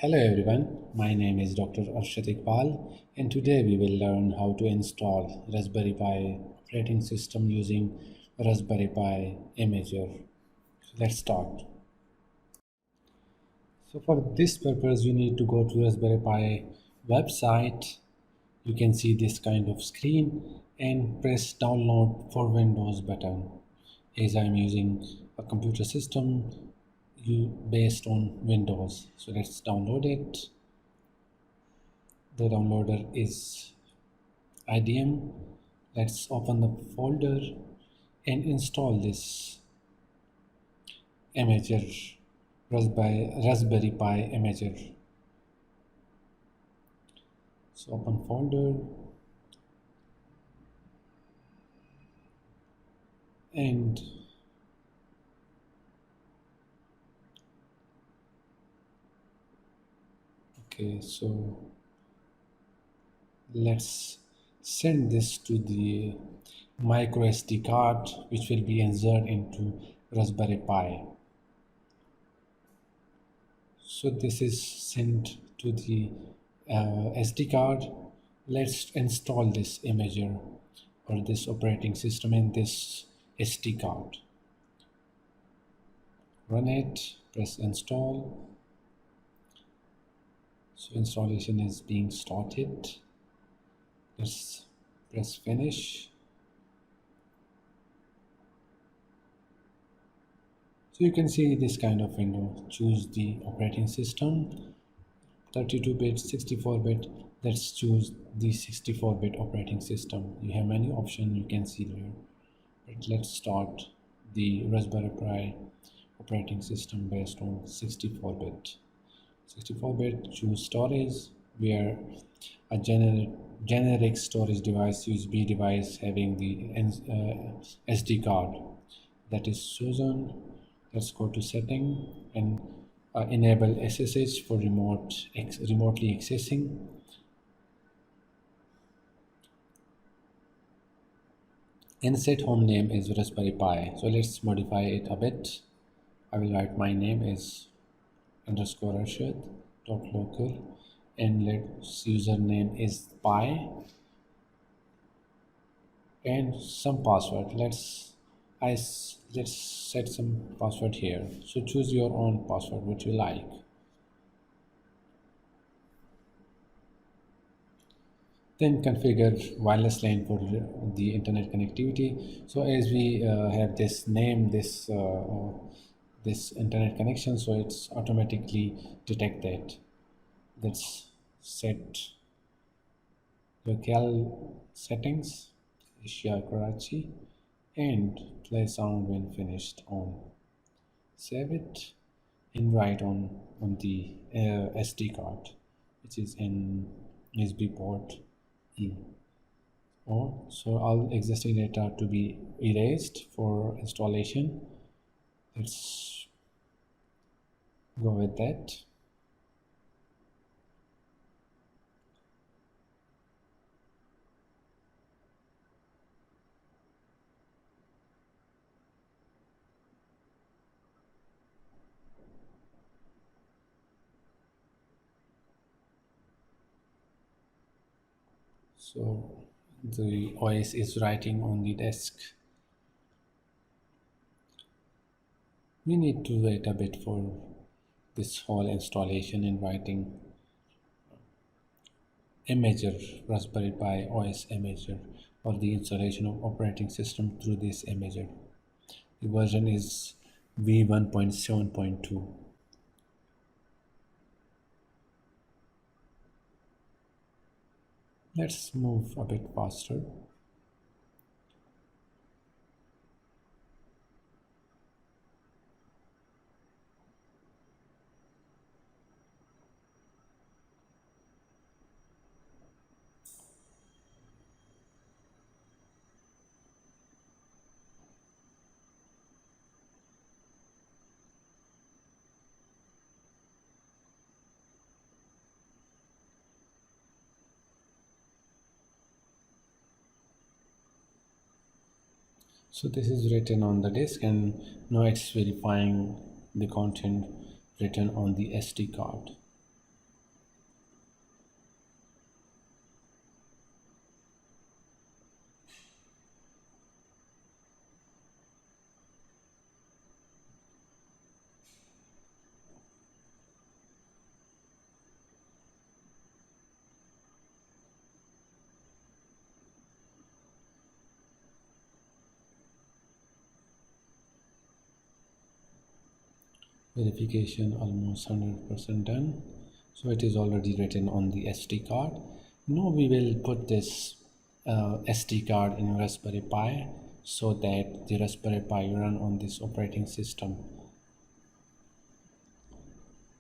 Hello everyone, my name is Dr. Arshad Iqbal and today we will learn how to install Raspberry Pi operating system using Raspberry Pi Imager. So let's start. So for this purpose you need to go to Raspberry Pi website. You can see this kind of screen and press download for Windows button. As I'm using a computer system based on Windows. So let's download it. The downloader is IDM. Let's open the folder and install this imager, Raspberry Pi imager. So open folder and okay, so let's send this to the micro SD card which will be inserted into Raspberry Pi. So this is sent to the SD card. Let's install this imager or this operating system in this SD card. Run it, press install. So installation is being started. Let's press finish. So you can see this kind of window. Choose the operating system, 32-bit, 64-bit. Let's choose the 64-bit operating system. You have many options you can see here. But let's start the Raspberry Pi operating system based on 64-bit. 64-bit, choose storage, where a generic storage device, USB device having the SD card that is chosen. Let's go to setting and enable SSH for remotely accessing. Inset home name is Raspberry Pi. So let's modify it a bit. I will write my name is underscore Arshad dot local and let's username is Pi and some password. Let's set some password here. So choose your own password which you like. Then configure wireless LAN for the internet connectivity. So as we have this name, this internet connection, so it's automatically detect that. Let's set locale settings, Asia Karachi, and play sound when finished on. Save it and write on the SD card, which is in USB port E. Or so all existing data to be erased for installation. Let's go with that. So the OS is writing on the desk. We need to wait a bit for this whole installation and writing imager, Raspberry Pi OS imager, or the installation of operating system through this imager. The version is v1.7.2. Let's move a bit faster. So this is written on the disk and now it's verifying the content written on the SD card. Verification almost 100% done. So it is already written on the SD card. Now we will put this SD card in Raspberry Pi so that the Raspberry Pi run on this operating system.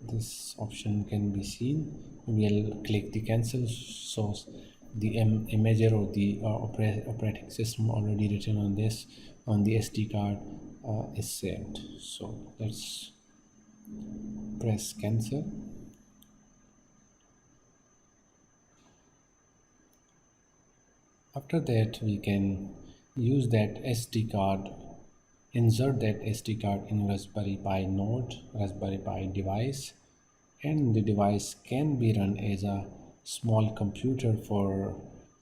This option can be seen. We'll click the cancel, so the imager or the operating system already written on this on the SD card is saved. So let's press cancel. After that, we can use that SD card, insert that SD card in Raspberry Pi node, Raspberry Pi device, and the device can be run as a small computer for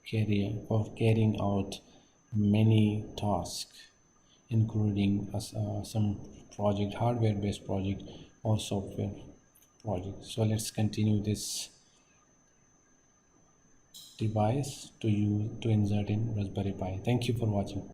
carrying out many tasks, including some project, hardware-based project or software project. So let's continue this device to use to insert in Raspberry Pi. Thank you for watching.